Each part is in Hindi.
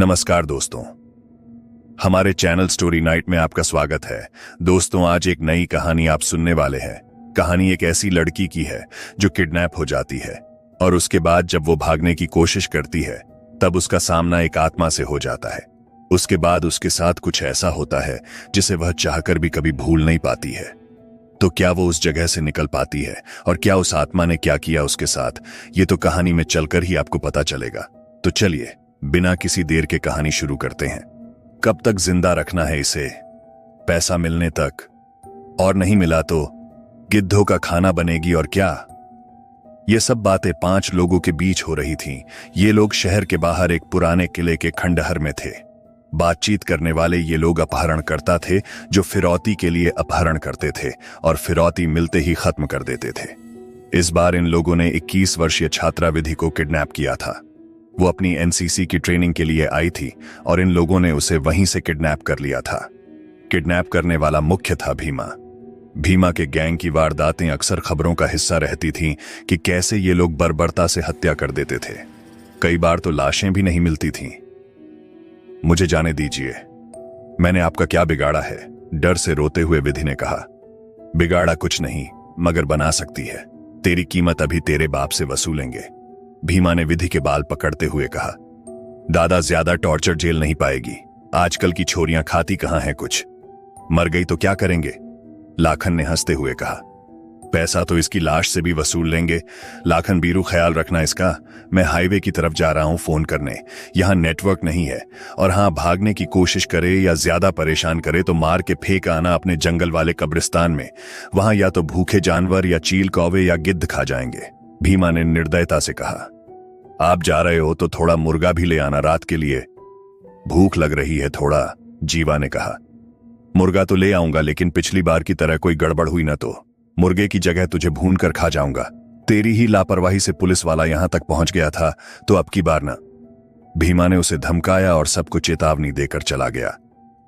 नमस्कार दोस्तों, हमारे चैनल स्टोरी नाइट में आपका स्वागत है। दोस्तों, आज एक नई कहानी आप सुनने वाले हैं। कहानी एक ऐसी लड़की की है जो किडनैप हो जाती है और उसके बाद जब वो भागने की कोशिश करती है तब उसका सामना एक आत्मा से हो जाता है। उसके बाद उसके साथ कुछ ऐसा होता है जिसे वह चाहकर भी कभी भूल नहीं पाती है। तो क्या वो उस जगह से निकल पाती है और क्या उस आत्मा ने क्या किया उसके साथ, ये तो कहानी में चलकर ही आपको पता चलेगा। तो चलिए बिना किसी देर के कहानी शुरू करते हैं। कब तक जिंदा रखना है इसे? पैसा मिलने तक, और नहीं मिला तो गिद्धों का खाना बनेगी और क्या। ये सब बातें 5 लोगों के बीच हो रही थीं। ये लोग शहर के बाहर एक पुराने किले के खंडहर में थे। बातचीत करने वाले ये लोग अपहरणकर्ता थे जो फिरौती के लिए अपहरण करते थे और फिरौती मिलते ही खत्म कर देते थे। इस बार इन लोगों ने 21 वर्षीय छात्रा विधि को किडनैप किया था। वो अपनी एनसीसी की ट्रेनिंग के लिए आई थी और इन लोगों ने उसे वहीं से किडनैप कर लिया था। किडनैप करने वाला मुख्य था भीमा। भीमा के गैंग की वारदातें अक्सर खबरों का हिस्सा रहती थीं कि कैसे ये लोग बर्बरता से हत्या कर देते थे। कई बार तो लाशें भी नहीं मिलती थीं। मुझे जाने दीजिए, मैंने आपका क्या बिगाड़ा है? डर से रोते हुए विधि ने कहा। बिगाड़ा कुछ नहीं, मगर बना सकती है। तेरी कीमत अभी तेरे बाप से वसूलेंगे। भीमा ने विधि के बाल पकड़ते हुए कहा। दादा, ज्यादा टॉर्चर झेल नहीं पाएगी। आजकल की छोरियां खाती कहां हैं कुछ। मर गई तो क्या करेंगे? लाखन ने हंसते हुए कहा। पैसा तो इसकी लाश से भी वसूल लेंगे। लाखन बीरू, ख्याल रखना इसका। मैं हाईवे की तरफ जा रहा हूं फोन करने। यहां नेटवर्क नहीं है, और हां, भागने की कोशिश करे या ज्यादा परेशान करे तो मार के फेंक आना अपने जंगल वाले कब्रिस्तान में। वहां या तो भूखे जानवर या चील कौवे या गिद्ध खा जाएंगे। भीमा ने निर्दयता से कहा। आप जा रहे हो तो थोड़ा मुर्गा भी ले आना रात के लिए। भूख लग रही है थोड़ा, जीवा ने कहा। मुर्गा तो ले आऊंगा, लेकिन पिछली बार की तरह कोई गड़बड़ हुई ना तो मुर्गे की जगह तुझे भून कर खा जाऊंगा। तेरी ही लापरवाही से पुलिस वाला यहां तक पहुंच गया था, तो अब की बार ना। भीमा ने उसे धमकाया और सबको चेतावनी देकर चला गया।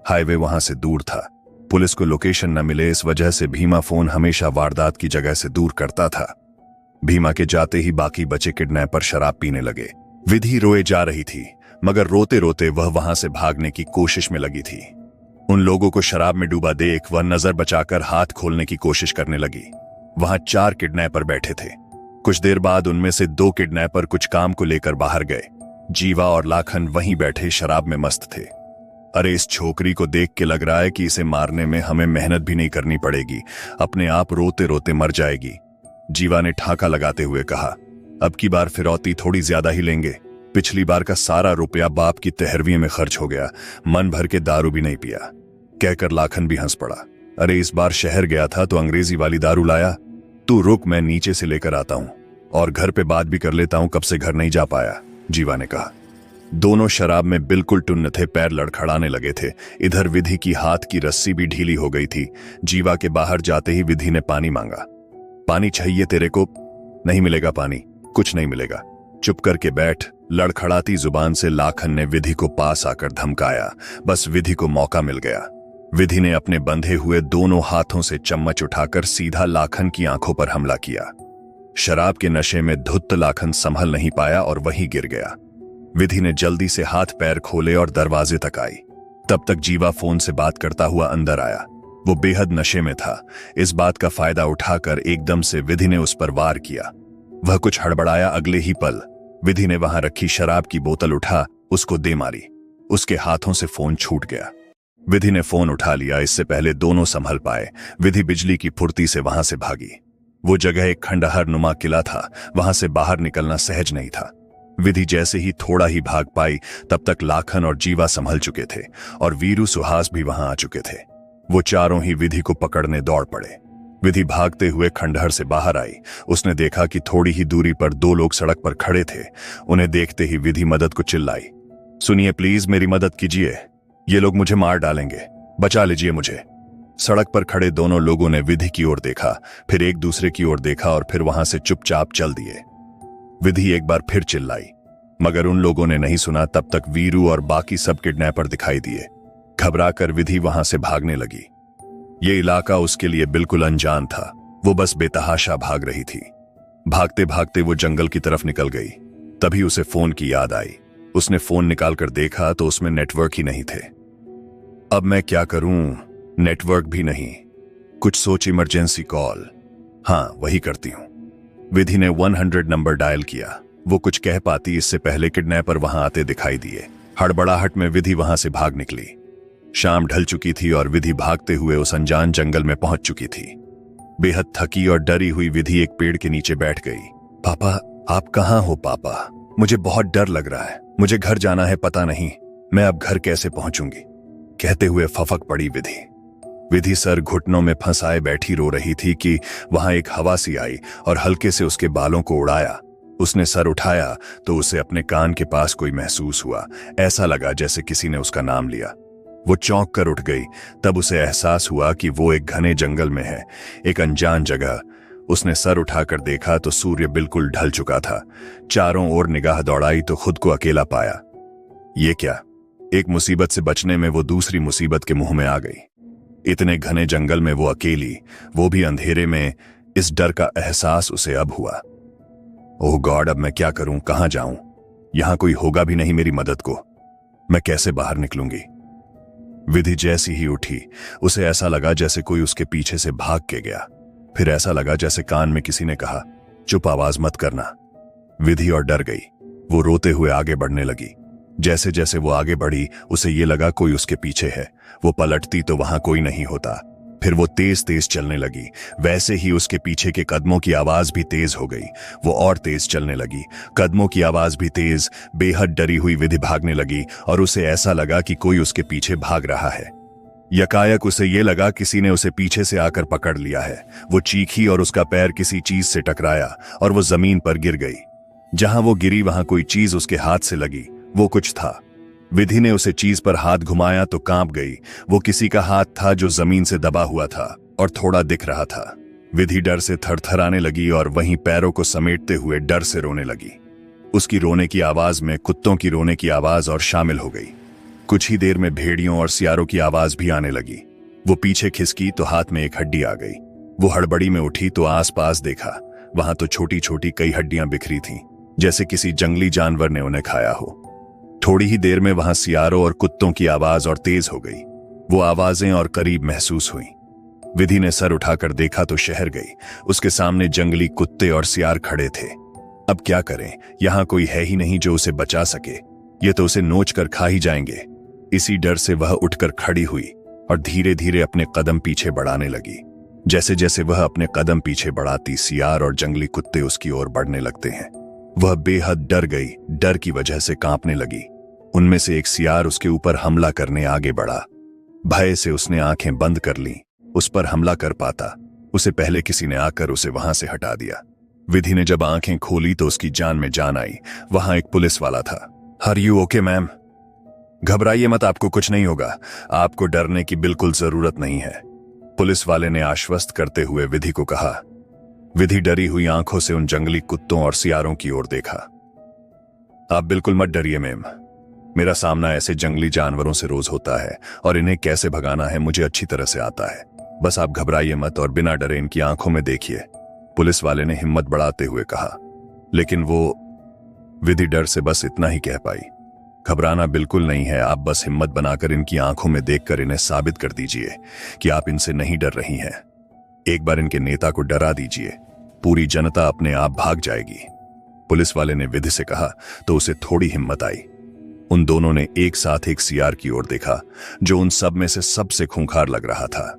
हाईवे वहां से दूर था। पुलिस को लोकेशन न मिले, इस वजह से भीमा फोन हमेशा वारदात की जगह से दूर करता था। भीमा के जाते ही बाकी बचे किडनैपर शराब पीने लगे। विधि रोए जा रही थी, मगर रोते रोते वह वहां से भागने की कोशिश में लगी थी। उन लोगों को शराब में डूबा देख वह नजर बचाकर हाथ खोलने की कोशिश करने लगी। वहां 4 किडनैपर बैठे थे। कुछ देर बाद उनमें से 2 किडनैपर कुछ काम को लेकर बाहर गए। जीवा और लाखन वहीं बैठे शराब में मस्त थे। अरे, इस छोकरी को देख के लग रहा है कि इसे मारने में हमें मेहनत भी नहीं करनी पड़ेगी, अपने आप रोते रोते मर जाएगी। जीवा ने ठाका लगाते हुए कहा। अब की बार फिरौती थोड़ी ज्यादा ही लेंगे। पिछली बार का सारा रुपया बाप की 13वीं में खर्च हो गया। मन भर के दारू भी नहीं पिया। कहकर लाखन भी हंस पड़ा। अरे, इस बार शहर गया था तो अंग्रेजी वाली दारू लाया। तू रुक, मैं नीचे से लेकर आता हूं और घर पे बात भी कर लेता हूं। कब से घर नहीं जा पाया, जीवा ने कहा। दोनों शराब में बिल्कुल टुन्न थे, पैर लड़खड़ाने लगे थे। इधर विधि की हाथ की रस्सी भी ढीली हो गई थी। जीवा के बाहर जाते ही विधि ने पानी मांगा। पानी चाहिए तेरे को? नहीं मिलेगा पानी, कुछ नहीं मिलेगा। चुप करके बैठ। लड़खड़ाती जुबान से लाखन ने विधि को पास आकर धमकाया। बस विधि को मौका मिल गया। विधि ने अपने बंधे हुए दोनों हाथों से चम्मच उठाकर सीधा लाखन की आंखों पर हमला किया। शराब के नशे में धुत्त लाखन संभल नहीं पाया और वहीं गिर गया। विधि ने जल्दी से हाथ पैर खोले और दरवाजे तक आई। तब तक जीवा फोन से बात करता हुआ अंदर आया। वो बेहद नशे में था। इस बात का फायदा उठाकर एकदम से विधि ने उस पर वार किया। वह कुछ हड़बड़ाया। अगले ही पल विधि ने वहां रखी शराब की बोतल उठा उसको दे मारी। उसके हाथों से फोन छूट गया। विधि ने फोन उठा लिया। इससे पहले दोनों संभल पाए, विधि बिजली की फुर्ती से वहां से भागी। वो जगह एक खंडहर नुमा किला था। वहां से बाहर निकलना सहज नहीं था। विधि जैसे ही थोड़ा ही भाग पाई, तब तक लाखन और जीवा संभल चुके थे और वीरू सुहास भी वहां आ चुके थे। वो चारों ही विधि को पकड़ने दौड़ पड़े। विधि भागते हुए खंडहर से बाहर आई। उसने देखा कि थोड़ी ही दूरी पर 2 लोग सड़क पर खड़े थे। उन्हें देखते ही विधि मदद को चिल्लाई। सुनिए प्लीज, मेरी मदद कीजिए। ये लोग मुझे मार डालेंगे, बचा लीजिए मुझे। सड़क पर खड़े दोनों लोगों ने विधि की ओर देखा, फिर एक दूसरे की ओर देखा और फिर वहां से चुपचाप चल दिए। विधि एक बार फिर चिल्लाई, मगर उन लोगों ने नहीं सुना। तब तक वीरू और बाकी सब किडनैपर दिखाई दिए। घबराकर विधि वहां से भागने लगी। ये इलाका उसके लिए बिल्कुल अनजान था। वो बस बेतहाशा भाग रही थी। भागते भागते वो जंगल की तरफ निकल गई। तभी उसे फोन की याद आई। उसने फोन निकालकर देखा तो उसमें नेटवर्क ही नहीं थे। अब मैं क्या करूं, नेटवर्क भी नहीं। कुछ सोच इमरजेंसी कॉल, हाँ वही करती हूं। विधि ने 100 नंबर डायल किया। वो कुछ कह पाती इससे पहले किडनैपर वहां आते दिखाई दिए। हड़बड़ाहट में विधि वहां से भाग निकली। शाम ढल चुकी थी और विधि भागते हुए उस अनजान जंगल में पहुंच चुकी थी। बेहद थकी और डरी हुई विधि एक पेड़ के नीचे बैठ गई। पापा, आप कहाँ हो पापा? मुझे बहुत डर लग रहा है। मुझे घर जाना है, पता नहीं मैं अब घर कैसे पहुंचूंगी, कहते हुए फफक पड़ी विधि। विधि सर घुटनों में फंसाए बैठी रो रही थी कि वहां एक हवा सी आई और हल्के से उसके बालों को उड़ाया। उसने सर उठाया तो उसे अपने कान के पास कोई महसूस हुआ। ऐसा लगा जैसे किसी ने उसका नाम लिया। वो चौंक कर उठ गई। तब उसे एहसास हुआ कि वो एक घने जंगल में है, एक अनजान जगह। उसने सर उठाकर देखा तो सूर्य बिल्कुल ढल चुका था। चारों ओर निगाह दौड़ाई तो खुद को अकेला पाया। ये क्या? एक मुसीबत से बचने में वो दूसरी मुसीबत के मुंह में आ गई। इतने घने जंगल में वो अकेली, वो भी अंधेरे में। इस डर का एहसास उसे अब हुआ। ओह गॉड, अब मैं क्या करूं, कहां जाऊं? यहां कोई होगा भी नहीं मेरी मदद को। मैं कैसे बाहर निकलूंगी? विधि जैसी ही उठी, उसे ऐसा लगा जैसे कोई उसके पीछे से भाग के गया। फिर ऐसा लगा जैसे कान में किसी ने कहा, चुप, आवाज मत करना। विधि और डर गई। वो रोते हुए आगे बढ़ने लगी। जैसे जैसे वो आगे बढ़ी उसे ये लगा कोई उसके पीछे है। वो पलटती तो वहां कोई नहीं होता। फिर वो तेज तेज चलने लगी। वैसे ही उसके पीछे के कदमों की आवाज भी तेज हो गई। वो और तेज चलने लगी, कदमों की आवाज भी तेज। बेहद डरी हुई विधि भागने लगी और उसे ऐसा लगा कि कोई उसके पीछे भाग रहा है। यकायक उसे ये लगा किसी ने उसे पीछे से आकर पकड़ लिया है। वो चीखी और उसका पैर किसी चीज से टकराया और वो जमीन पर गिर गई। जहां वो गिरी वहां कोई चीज उसके हाथ से लगी। वो कुछ था। विधि ने उसे चीज पर हाथ घुमाया तो कांप गई। वो किसी का हाथ था जो जमीन से दबा हुआ था और थोड़ा दिख रहा था। विधि डर से थरथराने लगी और वहीं पैरों को समेटते हुए डर से रोने लगी। उसकी रोने की आवाज में कुत्तों की रोने की आवाज और शामिल हो गई। कुछ ही देर में भेड़ियों और सियारों की आवाज भी आने लगी। वो पीछे खिसकी तो हाथ में एक हड्डी आ गई। वो हड़बड़ी में उठी तो आसपास देखा। वहां तो छोटी छोटी कई हड्डियां बिखरी थीं, जैसे किसी जंगली जानवर ने उन्हें खाया हो। थोड़ी ही देर में वहां सियारों और कुत्तों की आवाज और तेज हो गई। वो आवाजें और करीब महसूस हुई। विधि ने सर उठाकर देखा तो शहर गई। उसके सामने जंगली कुत्ते और सियार खड़े थे। अब क्या करें? यहां कोई है ही नहीं जो उसे बचा सके। ये तो उसे नोच कर खा ही जाएंगे। इसी डर से वह उठकर खड़ी हुई और धीरे धीरे अपने कदम पीछे बढ़ाने लगी। जैसे जैसे वह अपने कदम पीछे बढ़ाती, सियार और जंगली कुत्ते उसकी ओर बढ़ने लगते हैं। वह बेहद डर गई, डर की वजह से कांपने लगी। उनमें से एक सियार उसके ऊपर हमला करने आगे बढ़ा। भय से उसने आंखें बंद कर लीं। उस पर हमला कर पाता, उसे पहले किसी ने आकर उसे वहां से हटा दिया। विधि ने जब आंखें खोली तो उसकी जान में जान आई। वहां एक पुलिस वाला था। Are you okay ma'am? घबराइए मत, आपको कुछ नहीं होगा। आपको डरने की बिल्कुल जरूरत नहीं है, पुलिस वाले ने आश्वस्त करते हुए विधि को कहा। विधि डरी हुई आंखों से उन जंगली कुत्तों और सियारों की ओर देखा। आप बिल्कुल मत डरिए मैम, मेरा सामना ऐसे जंगली जानवरों से रोज होता है और इन्हें कैसे भगाना है मुझे अच्छी तरह से आता है। बस आप घबराइए मत और बिना डरे इनकी आंखों में देखिए, पुलिस वाले ने हिम्मत बढ़ाते हुए कहा। लेकिन वो विधि डर से बस इतना ही कह पाई, घबराना बिल्कुल नहीं है, आप बस हिम्मत बनाकर इनकी आंखों में देखकर इन्हें साबित कर दीजिए कि आप इनसे नहीं डर रही हैं। एक बार इनके नेता को डरा दीजिए, पूरी जनता अपने आप भाग जाएगी। पुलिस वाले ने विधि से कहा तो उसे थोड़ी हिम्मत आई। उन दोनों ने एक साथ एक सियार की ओर देखा जो उन सब में से सबसे खूंखार लग रहा था।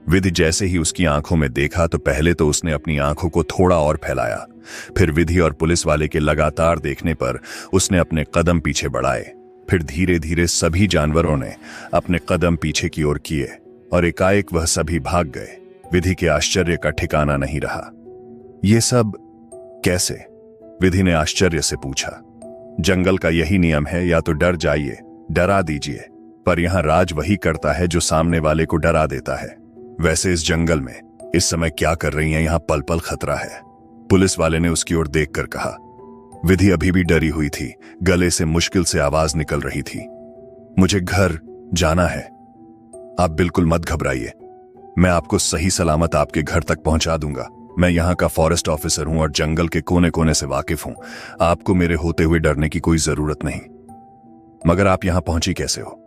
विधि जैसे ही उसकी आंखों में देखा तो पहले तो उसने अपनी आंखों को थोड़ा और फैलाया। फिर विधि और पुलिस वाले के लगातार देखने पर उसने अपने कदम पीछे बढ़ाए। फिर धीरे धीरे सभी जानवरों ने अपने कदम पीछे की ओर किए और एकाएक वह सभी भाग गए। विधि के आश्चर्य का ठिकाना नहीं रहा। ये सब कैसे? विधि ने आश्चर्य से पूछा। जंगल का यही नियम है, या तो डर जाइए, डरा दीजिए, पर यहां राज वही करता है जो सामने वाले को डरा देता है। वैसे इस जंगल में इस समय क्या कर रही हैं? यहां पल पल खतरा है, पुलिस वाले ने उसकी ओर देखकर कहा। विधि अभी भी डरी हुई थी, गले से मुश्किल से आवाज निकल रही थी। मुझे घर जाना है। आप बिल्कुल मत घबराइए, मैं आपको सही सलामत आपके घर तक पहुंचा दूंगा। मैं यहाँ का फॉरेस्ट ऑफिसर हूं और जंगल के कोने कोने से वाकिफ हूं। आपको मेरे होते हुए डरने की कोई जरूरत नहीं। मगर आप यहां पहुंची कैसे हो?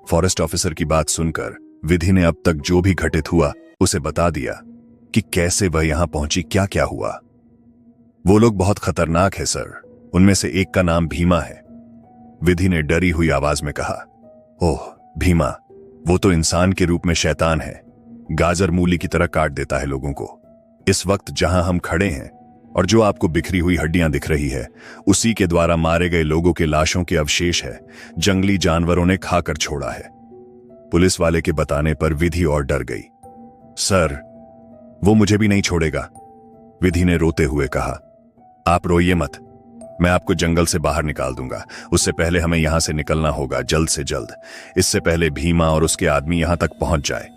फॉरेस्ट ऑफिसर की बात सुनकर विधि ने अब तक जो भी घटित हुआ उसे बता दिया कि कैसे वह यहां पहुंची, क्या क्या हुआ। वो लोग बहुत खतरनाक है सर, उनमें से एक का नाम भीमा है, विधि ने डरी हुई आवाज में कहा। ओह भीमा, वो तो इंसान के रूप में शैतान है, गाजर मूली की तरह काट देता है लोगों को। इस वक्त जहां हम खड़े हैं और जो आपको बिखरी हुई हड्डियां दिख रही है, उसी के द्वारा मारे गए लोगों के लाशों के अवशेष है, जंगली जानवरों ने खाकर छोड़ा है। पुलिस वाले के बताने पर विधि और डर गई। सर, वो मुझे भी नहीं छोड़ेगा, विधि ने रोते हुए कहा। आप रोइए मत, मैं आपको जंगल से बाहर निकाल दूंगा। उससे पहले हमें यहां से निकलना होगा, जल्द से जल्द, इससे पहले भीमा और उसके आदमी यहां तक पहुंच जाए।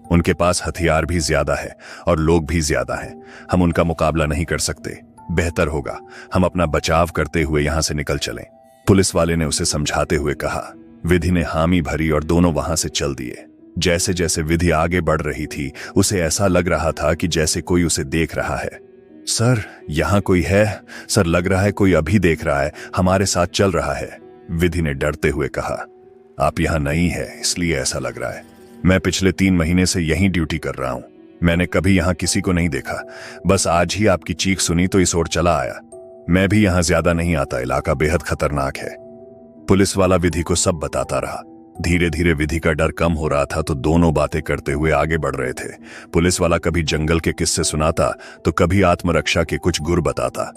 उनके पास हथियार भी ज्यादा है और लोग भी ज्यादा हैं, हम उनका मुकाबला नहीं कर सकते। बेहतर होगा हम अपना बचाव करते हुए यहां से निकल चलें, पुलिस वाले ने उसे समझाते हुए कहा। विधि ने हामी भरी और दोनों वहां से चल दिए। जैसे जैसे विधि आगे बढ़ रही थी, उसे ऐसा लग रहा था कि जैसे कोई उसे देख रहा है। सर, यहां कोई है सर, लग रहा है कोई अभी देख रहा है, हमारे साथ चल रहा है, विधि ने डरते हुए कहा। आप यहां नई है इसलिए ऐसा लग रहा है, मैं पिछले 3 महीने से यहीं ड्यूटी कर रहा हूं, मैंने कभी यहां किसी को नहीं देखा, बस आज ही आपकी चीख सुनी तो इस ओर चला आया। मैं भी यहां ज्यादा नहीं आता, इलाका बेहद खतरनाक है। पुलिस वाला विधि को सब बताता रहा। धीरे धीरे विधि का डर कम हो रहा था तो दोनों बातें करते हुए आगे बढ़ रहे थे। पुलिस वाला कभी जंगल के किस्से सुनाता तो कभी आत्मरक्षा के कुछ गुर बताता।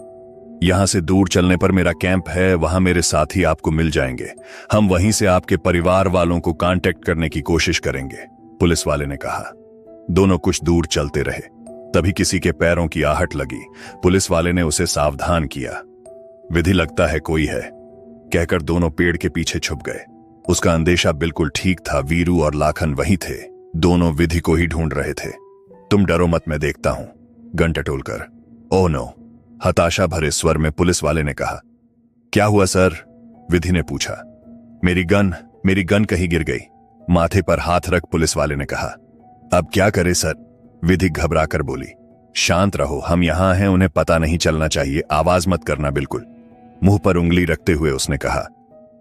यहां से दूर चलने पर मेरा कैंप है, वहां मेरे साथी आपको मिल जाएंगे, हम वहीं से आपके परिवार वालों को कांटेक्ट करने की कोशिश करेंगे, पुलिस वाले ने कहा। दोनों कुछ दूर चलते रहे, तभी किसी के पैरों की आहट लगी। पुलिस वाले ने उसे सावधान किया। विधि, लगता है कोई है, कहकर दोनों पेड़ के पीछे छुप गए। उसका अंदेशा बिल्कुल ठीक था, वीरू और लाखन वहीं थे, दोनों विधि को ही ढूंढ रहे थे। तुम डरो मत, मैं देखता हूं, गन टटोलकर। ओह नो, हताशा भरे स्वर में पुलिस वाले ने कहा। क्या हुआ सर? विधि ने पूछा। मेरी गन कहीं गिर गई, माथे पर हाथ रख पुलिस वाले ने कहा। अब क्या करे सर? विधि घबराकर बोली। शांत रहो, हम यहां हैं, उन्हें पता नहीं चलना चाहिए, आवाज मत करना बिल्कुल, मुंह पर उंगली रखते हुए उसने कहा।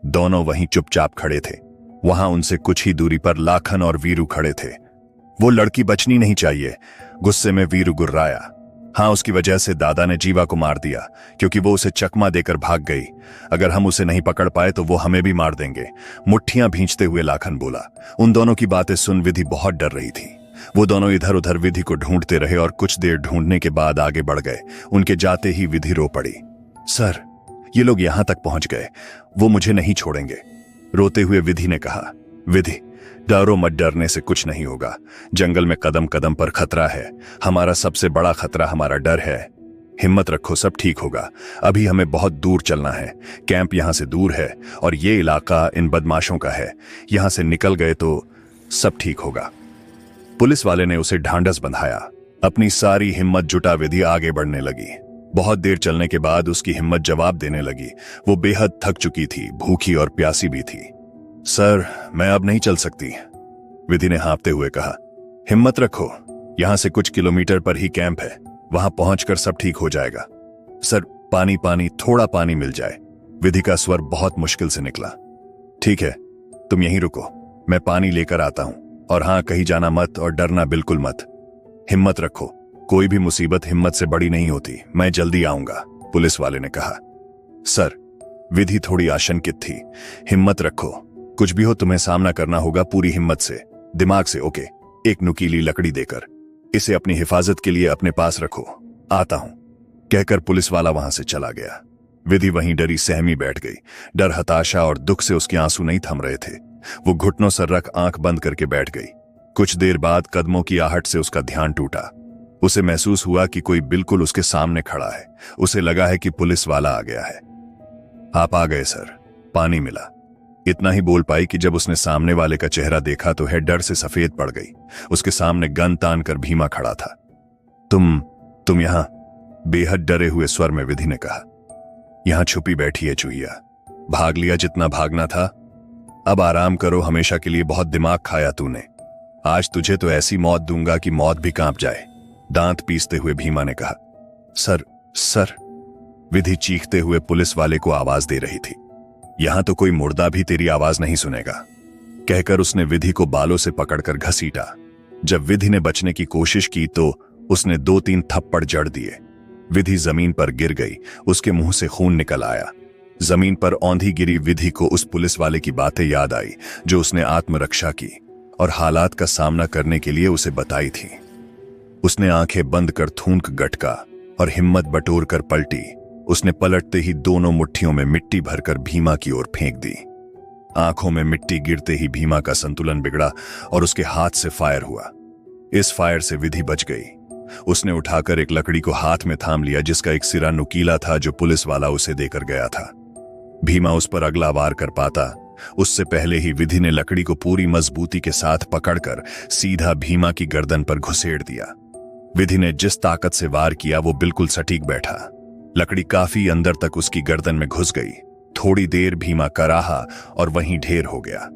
दोनों वहीं चुपचाप खड़े थे। वहां उनसे कुछ ही दूरी पर लाखन और वीरू खड़े थे। वो लड़की बचनी नहीं चाहिए, गुस्से में वीरू गुर्राया। हां, उसकी वजह से दादा ने जीवा को मार दिया, क्योंकि वो उसे चकमा देकर भाग गई। अगर हम उसे नहीं पकड़ पाए तो वो हमें भी मार देंगे, मुट्ठियां भींचते हुए लाखन बोला। उन दोनों की बातें सुन विधि बहुत डर रही थी। वो दोनों इधर उधर विधि को ढूंढते रहे और कुछ देर ढूंढने के बाद आगे बढ़ गए। उनके जाते ही विधि रो पड़ी। सर, ये लोग यहां तक पहुंच गए, वो मुझे नहीं छोड़ेंगे, रोते हुए विधि ने कहा। विधि, डरो मत, डरने से कुछ नहीं होगा, जंगल में कदम कदम पर खतरा है, हमारा सबसे बड़ा खतरा हमारा डर है, हिम्मत रखो, सब ठीक होगा। अभी हमें बहुत दूर चलना है, कैंप यहां से दूर है और ये इलाका इन बदमाशों का है, यहां से निकल गए तो सब ठीक होगा। पुलिस वाले ने उसे ढांढस बंधाया। अपनी सारी हिम्मत जुटा विधि आगे बढ़ने लगी। बहुत देर चलने के बाद उसकी हिम्मत जवाब देने लगी। वो बेहद थक चुकी थी, भूखी और प्यासी भी थी। सर, मैं अब नहीं चल सकती, विधि ने हाँफते हुए कहा। हिम्मत रखो, यहां से कुछ किलोमीटर पर ही कैंप है, वहां पहुंचकर सब ठीक हो जाएगा। सर, पानी, थोड़ा पानी मिल जाए, विधि का स्वर बहुत मुश्किल से निकला। ठीक है, तुम यहीं रुको, मैं पानी लेकर आता हूं, और हां, कहीं जाना मत और डरना बिल्कुल मत, हिम्मत रखो, कोई भी मुसीबत हिम्मत से बड़ी नहीं होती, मैं जल्दी आऊंगा, पुलिस वाले ने कहा। सर, विधि थोड़ी आशंकित थी। हिम्मत रखो, कुछ भी हो तुम्हें सामना करना होगा पूरी हिम्मत से, दिमाग से, ओके? एक नुकीली लकड़ी देकर, इसे अपनी हिफाजत के लिए अपने पास रखो, आता हूं, कहकर पुलिस वाला वहां से चला गया। विधि वहीं डरी सहमी बैठ गई। डर, हताशा और दुख से उसके आंसू नहीं थम रहे थे। वो घुटनों से रख आंख बंद करके बैठ गई। कुछ देर बाद कदमों की आहट से उसका ध्यान टूटा। उसे महसूस हुआ कि कोई बिल्कुल उसके सामने खड़ा है। उसे लगा है कि पुलिस वाला आ गया है। आप आ गए सर, पानी मिला, इतना ही बोल पाई कि जब उसने सामने वाले का चेहरा देखा तो है डर से सफेद पड़ गई। उसके सामने गन तान कर भीमा खड़ा था। तुम यहां? बेहद डरे हुए स्वर में विधि ने कहा। यहां छुपी बैठी है चूहिया, भाग लिया जितना भागना था, अब आराम करो, हमेशा के लिए बहुत दिमाग खाया तूने, आज तुझे तो ऐसी मौत दूंगा कि मौत भी कांप जाए, दांत पीसते हुए भीमा ने कहा। सर, विधि चीखते हुए पुलिस वाले को आवाज दे रही थी। यहां तो कोई मुर्दा भी तेरी आवाज नहीं सुनेगा, कहकर उसने विधि को बालों से पकड़कर घसीटा। जब विधि ने बचने की कोशिश की तो उसने 2-3 थप्पड़ जड़ दिए। विधि जमीन पर गिर गई, उसके मुंह से खून निकल आया। जमीन पर औंधी गिरी विधि को उस पुलिस वाले की बातें याद आई जो उसने आत्मरक्षा की और हालात का सामना करने के लिए उसे बताई थी। उसने आंखें बंद कर थूक गटका और हिम्मत बटोर कर पलटी। उसने पलटते ही दोनों मुट्ठियों में मिट्टी भरकर भीमा की ओर फेंक दी। आंखों में मिट्टी गिरते ही भीमा का संतुलन बिगड़ा और उसके हाथ से फायर हुआ। इस फायर से विधि बच गई। उसने उठाकर एक लकड़ी को हाथ में थाम लिया जिसका एक सिरा नुकीला था जो पुलिस वाला उसे देकर गया था। भीमा उस पर अगला वार कर पाता उससे पहले ही विधि ने लकड़ी को पूरी मजबूती के साथ पकड़कर सीधा भीमा की गर्दन पर घुसेड़ दिया। विधि ने जिस ताकत से वार किया वो बिल्कुल सटीक बैठा। लकड़ी काफी अंदर तक उसकी गर्दन में घुस गई। थोड़ी देर भीमा कराहा और वहीं ढेर हो गया।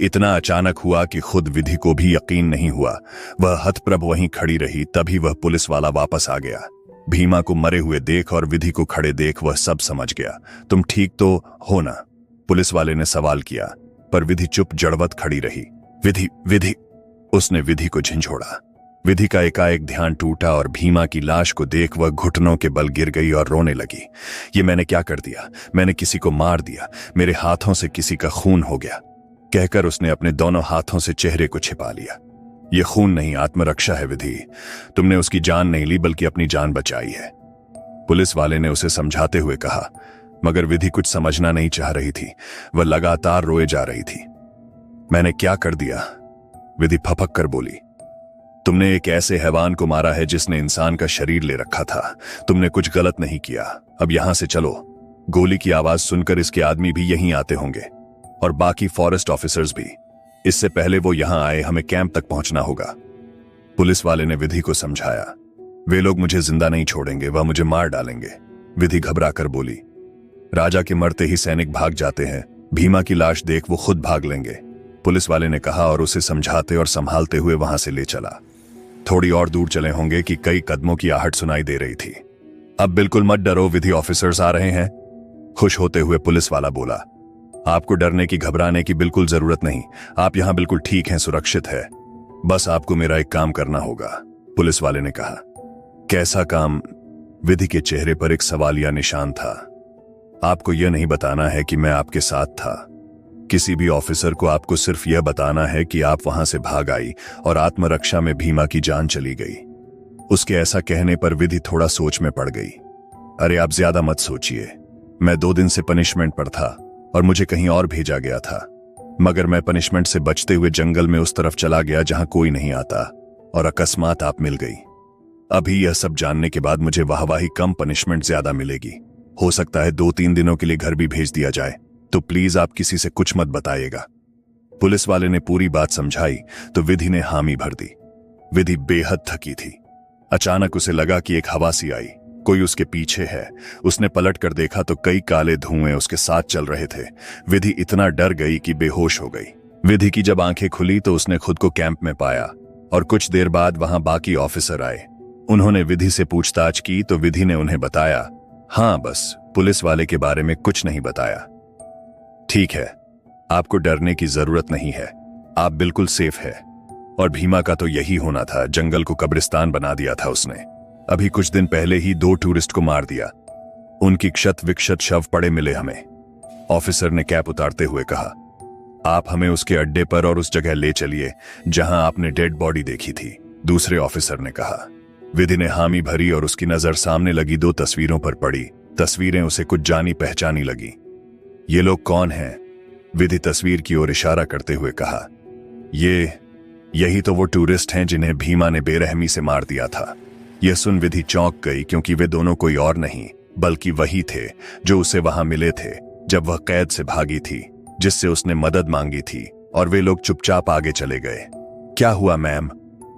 इतना अचानक हुआ कि खुद विधि को भी यकीन नहीं हुआ। वह हतप्रभ वहीं खड़ी रही। तभी वह पुलिस वाला वापस आ गया। भीमा को मरे हुए देख और विधि को खड़े देख वह सब समझ गया। तुम ठीक तो हो ना? पुलिस वाले ने सवाल किया, पर विधि चुप जड़वत खड़ी रही। विधि विधि उसने विधि को झंझोड़ा। विधि का एकाएक ध्यान टूटा और भीमा की लाश को देख वह घुटनों के बल गिर गई और रोने लगी। ये मैंने क्या कर दिया? मैंने किसी को मार दिया। मेरे हाथों से किसी का खून हो गया, कहकर उसने अपने दोनों हाथों से चेहरे को छिपा लिया। यह खून नहीं, आत्मरक्षा है विधि। तुमने उसकी जान नहीं ली बल्कि अपनी जान बचाई है। पुलिस वाले ने उसे समझाते हुए कहा, मगर विधि कुछ समझना नहीं चाह रही थी। वह लगातार रोए जा रही थी। मैंने क्या कर दिया? विधि फपक कर बोली, तुमने एक ऐसे हैवान को मारा है जिसने इंसान का शरीर ले रखा था। तुमने कुछ गलत नहीं किया। अब यहां से चलो। गोली की आवाज सुनकर इसके आदमी भी यहीं आते होंगे और बाकी फॉरेस्ट ऑफिसर्स भी। इससे पहले वो यहां आए हमें कैंप तक पहुंचना होगा। पुलिस वाले ने विधि को समझाया। वे लोग मुझे जिंदा नहीं छोड़ेंगे, वह मुझे मार डालेंगे। विधि घबरा कर बोली, राजा के मरते ही सैनिक भाग जाते हैं। भीमा की लाश देख वो खुद भाग लेंगे, पुलिस वाले ने कहा और उसे समझाते और संभालते हुए वहां से ले चला। थोड़ी और दूर चले होंगे कि कई कदमों की आहट सुनाई दे रही थी। अब बिल्कुल मत डरो, विधि ऑफिसर्स आ रहे हैं, खुश होते हुए पुलिस वाला बोला। आपको डरने की घबराने की बिल्कुल जरूरत नहीं। आप यहां बिल्कुल ठीक हैं, सुरक्षित है। बस आपको मेरा एक काम करना होगा, पुलिस वाले ने कहा। कैसा काम? विधि के चेहरे पर एक सवालिया निशान था। आपको यह नहीं बताना है कि मैं आपके साथ था। किसी भी ऑफिसर को आपको सिर्फ यह बताना है कि आप वहां से भाग आई और आत्मरक्षा में भीमा की जान चली गई। उसके ऐसा कहने पर विधि थोड़ा सोच में पड़ गई। अरे आप ज्यादा मत सोचिए, मैं 2 दिन से पनिशमेंट पर था और मुझे कहीं और भेजा गया था। मगर मैं पनिशमेंट से बचते हुए जंगल में उस तरफ चला गया जहां कोई नहीं आता और अकस्मात आप मिल गई। अभी यह सब जानने के बाद मुझे वाहवाही कम, पनिशमेंट ज्यादा मिलेगी। हो सकता है 2-3 दिनों के लिए घर भी भेज दिया जाए, तो प्लीज आप किसी से कुछ मत बताइएगा। पुलिस वाले ने पूरी बात समझाई तो विधि ने हामी भर दी। विधि बेहद थकी थी। अचानक उसे लगा कि एक हवा सी आई, कोई उसके पीछे है। उसने पलट कर देखा तो कई काले धुएं उसके साथ चल रहे थे। विधि इतना डर गई कि बेहोश हो गई। विधि की जब आंखें खुली तो उसने खुद को कैंप में पाया और कुछ देर बाद वहां बाकी ऑफिसर आए। उन्होंने विधि से पूछताछ की तो विधि ने उन्हें बताया, हाँ बस पुलिस वाले के बारे में कुछ नहीं बताया। ठीक है, आपको डरने की जरूरत नहीं है, आप बिल्कुल सेफ है। और भीमा का तो यही होना था, जंगल को कब्रिस्तान बना दिया था उसने। अभी कुछ दिन पहले ही 2 टूरिस्ट को मार दिया। उनकी क्षत विक्षत शव पड़े मिले हमें। ऑफिसर ने कैप उतारते हुए कहा, आप हमें उसके अड्डे पर और उस जगह ले चलिए जहां आपने डेड बॉडी देखी थी, दूसरे ऑफिसर ने कहा। विधि ने हामी भरी और उसकी नजर सामने लगी 2 तस्वीरों पर पड़ी। तस्वीरें उसे कुछ जानी पहचानी लगी। ये लोग कौन हैं? विधि तस्वीर की ओर इशारा करते हुए कहा, यही तो वो टूरिस्ट हैं जिन्हें भीमा ने बेरहमी से मार दिया था। यह सुन विधि चौंक गई क्योंकि वे दोनों कोई और नहीं बल्कि वही थे जो उसे वहां मिले थे जब वह कैद से भागी थी, जिससे उसने मदद मांगी थी। और वे लोग चुपचाप आगे चले गए। क्या हुआ मैम,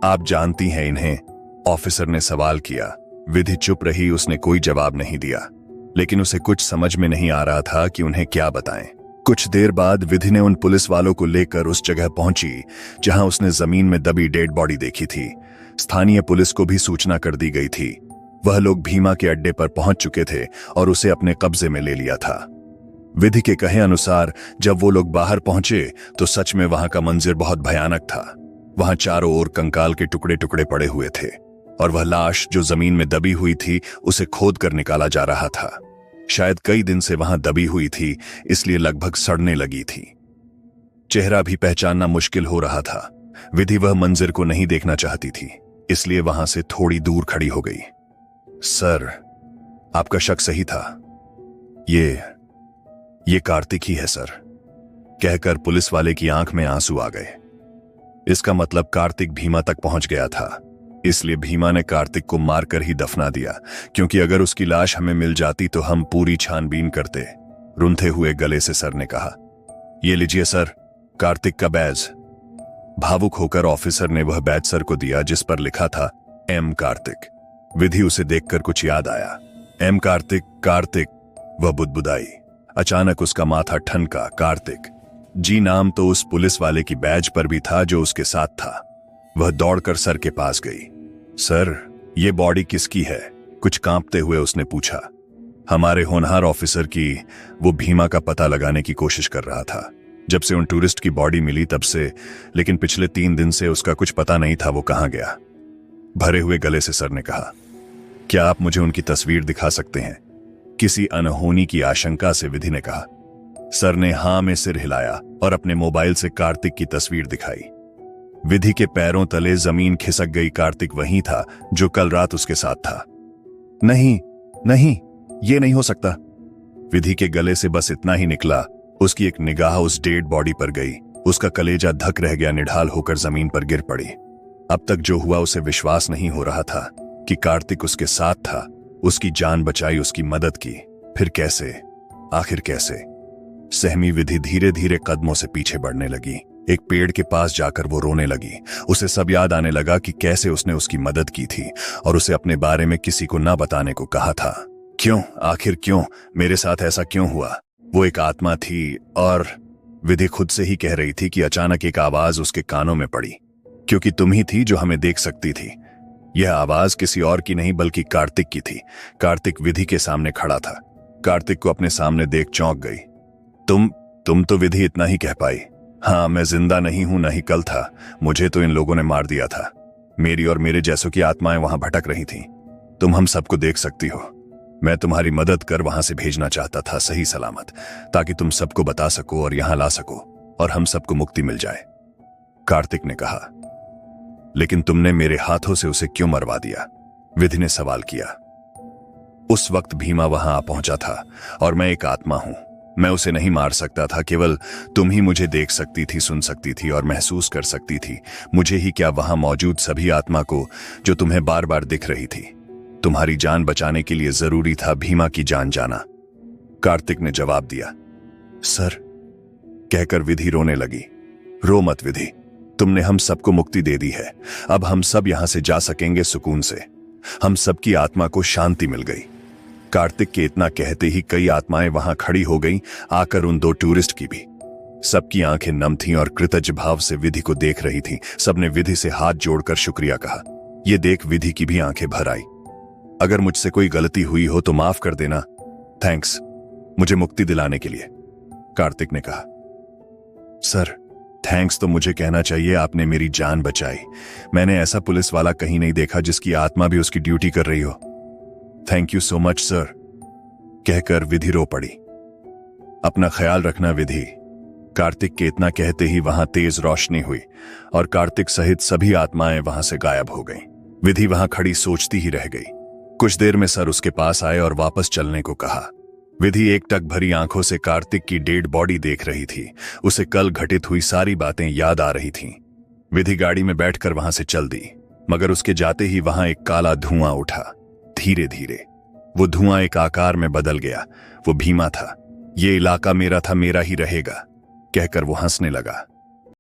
आप जानती हैं इन्हें? ऑफिसर ने सवाल किया। विधि चुप रही, उसने कोई जवाब नहीं दिया, लेकिन उसे कुछ समझ में नहीं आ रहा था कि उन्हें क्या बताएं। कुछ देर बाद विधि ने उन पुलिस वालों को लेकर उस जगह पहुंची जहां उसने जमीन में दबी डेड बॉडी देखी थी। स्थानीय पुलिस को भी सूचना कर दी गई थी। वह लोग भीमा के अड्डे पर पहुंच चुके थे और उसे अपने कब्जे में ले लिया था। विधि के कहे अनुसार जब वो लोग बाहर पहुंचे तो सच में वहां का मंजर बहुत भयानक था। वहां चारों ओर कंकाल के टुकड़े टुकड़े पड़े हुए थे और वह लाश जो जमीन में दबी हुई थी उसे खोद कर निकाला जा रहा था। शायद कई दिन से वहां दबी हुई थी, इसलिए लगभग सड़ने लगी थी। चेहरा भी पहचानना मुश्किल हो रहा था। विधि वह मंजर को नहीं देखना चाहती थी, इसलिए वहां से थोड़ी दूर खड़ी हो गई। सर, आपका शक सही था। ये कार्तिक ही है सर, कहकर पुलिस वाले की आंख में आंसू आ गए। इसका मतलब कार्तिक भीमा तक पहुंच गया था, इसलिए भीमा ने कार्तिक को मारकर ही दफना दिया, क्योंकि अगर उसकी लाश हमें मिल जाती तो हम पूरी छानबीन करते। रुंधे हुए गले से सर ने कहा, ये लीजिए सर, कार्तिक का बैज। भावुक होकर ऑफिसर ने वह बैज सर को दिया जिस पर लिखा था एम कार्तिक। विधि उसे देखकर कुछ याद आया। एम कार्तिक, कार्तिक, वह बुदबुदाई। अचानक उसका माथा ठनका। कार्तिक जी नाम तो उस पुलिस वाले की बैज पर भी था जो उसके साथ था। वह दौड़कर सर के पास गई। सर, ये बॉडी किसकी है? कुछ कांपते हुए उसने पूछा। हमारे होनहार ऑफिसर की। वो भीमा का पता लगाने की कोशिश कर रहा था। जब से उन टूरिस्ट की बॉडी मिली तब से, लेकिन पिछले 3 दिन से उसका कुछ पता नहीं था वो कहां गया। भरे हुए गले से सर ने कहा, क्या आप मुझे उनकी तस्वीर दिखा सकते हैं? किसी अनहोनी की आशंका से विधि ने कहा। सर ने हां में सिर हिलाया और अपने मोबाइल से कार्तिक की तस्वीर दिखाई। विधि के पैरों तले जमीन खिसक गई। कार्तिक वही था जो कल रात उसके साथ था। नहीं नहीं, ये नहीं हो सकता। विधि के गले से बस इतना ही निकला। उसकी एक निगाह उस डेड बॉडी पर गई। उसका कलेजा धक रह गया, निढाल होकर जमीन पर गिर पड़ी। अब तक जो हुआ उसे विश्वास नहीं हो रहा था कि कार्तिक उसके साथ था। उसकी जान बचाई, उसकी मदद की। फिर कैसे? आखिर कैसे? सहमी विधि धीरे धीरे कदमों से पीछे बढ़ने लगी। एक पेड़ के पास जाकर वो रोने लगी। उसे सब याद आने लगा कि कैसे उसने उसकी मदद की थी और उसे अपने बारे में किसी को ना बताने को कहा था। क्यों? आखिर क्यों? मेरे साथ ऐसा क्यों हुआ? वो एक आत्मा थी और विधि खुद से ही कह रही थी कि अचानक एक आवाज उसके कानों में पड़ी, क्योंकि तुम ही थी जो हमें देख सकती थी। यह आवाज किसी और की नहीं बल्कि कार्तिक की थी। कार्तिक विधि के सामने खड़ा था। कार्तिक को अपने सामने देख चौंक गई। तुम तो विधि इतना ही कह पाई। हाँ, मैं जिंदा नहीं हूं, नहीं कल था। मुझे तो इन लोगों ने मार दिया था। मेरी और मेरे जैसों की आत्माएं वहां भटक रही थीं। तुम हम सबको देख सकती हो। मैं तुम्हारी मदद कर वहां से भेजना चाहता था सही सलामत, ताकि तुम सबको बता सको और यहां ला सको और हम सबको मुक्ति मिल जाए। कार्तिक ने कहा। लेकिन तुमने मेरे हाथों से उसे क्यों मरवा दिया? विधि ने सवाल किया। उस वक्त भीमा वहां आ पहुंचा था और मैं एक आत्मा हूं। मैं उसे नहीं मार सकता था। केवल तुम ही मुझे देख सकती थी, सुन सकती थी और महसूस कर सकती थी। मुझे ही क्या, वहां मौजूद सभी आत्मा को जो तुम्हें बार बार दिख रही थी। तुम्हारी जान बचाने के लिए जरूरी था भीमा की जान जाना। कार्तिक ने जवाब दिया। सर, कहकर विधि रोने लगी। रो मत विधि, तुमने हम सबको मुक्ति दे दी है। अब हम सब यहां से जा सकेंगे सुकून से। हम सबकी आत्मा को शांति मिल गई। कार्तिक के इतना कहते ही कई आत्माएं वहां खड़ी हो गईं, आकर उन 2 टूरिस्ट की भी। सबकी आंखें नम थीं और कृतज्ञ भाव से विधि को देख रही थीं। सबने विधि से हाथ जोड़कर शुक्रिया कहा। यह देख विधि की भी आंखें भर आई। अगर मुझसे कोई गलती हुई हो तो माफ कर देना। थैंक्स, मुझे मुक्ति दिलाने के लिए, कार्तिक ने कहा। सर, थैंक्स तो मुझे कहना चाहिए, आपने मेरी जान बचाई। मैंने ऐसा पुलिस वाला कहीं नहीं देखा जिसकी आत्मा भी उसकी ड्यूटी कर रही हो। Thank you so much sir, कहकर विधि रो पड़ी। अपना ख्याल रखना विधि। कार्तिक के इतना कहते ही वहां तेज रोशनी हुई और कार्तिक सहित सभी आत्माएं वहां से गायब हो गईं। विधि वहां खड़ी सोचती ही रह गई। कुछ देर में सर उसके पास आए और वापस चलने को कहा। विधि एकटक भरी आंखों से कार्तिक की डेड बॉडी देख रही थी। उसे कल घटित हुई सारी बातें याद आ रही थीं। विधि गाड़ी में बैठकर वहां से चल दी, मगर उसके जाते ही वहां एक काला धुआं उठा। धीरे धीरे वो धुआं एक आकार में बदल गया। वो भीमा था। ये इलाका मेरा था, मेरा ही रहेगा, कहकर वो हंसने लगा।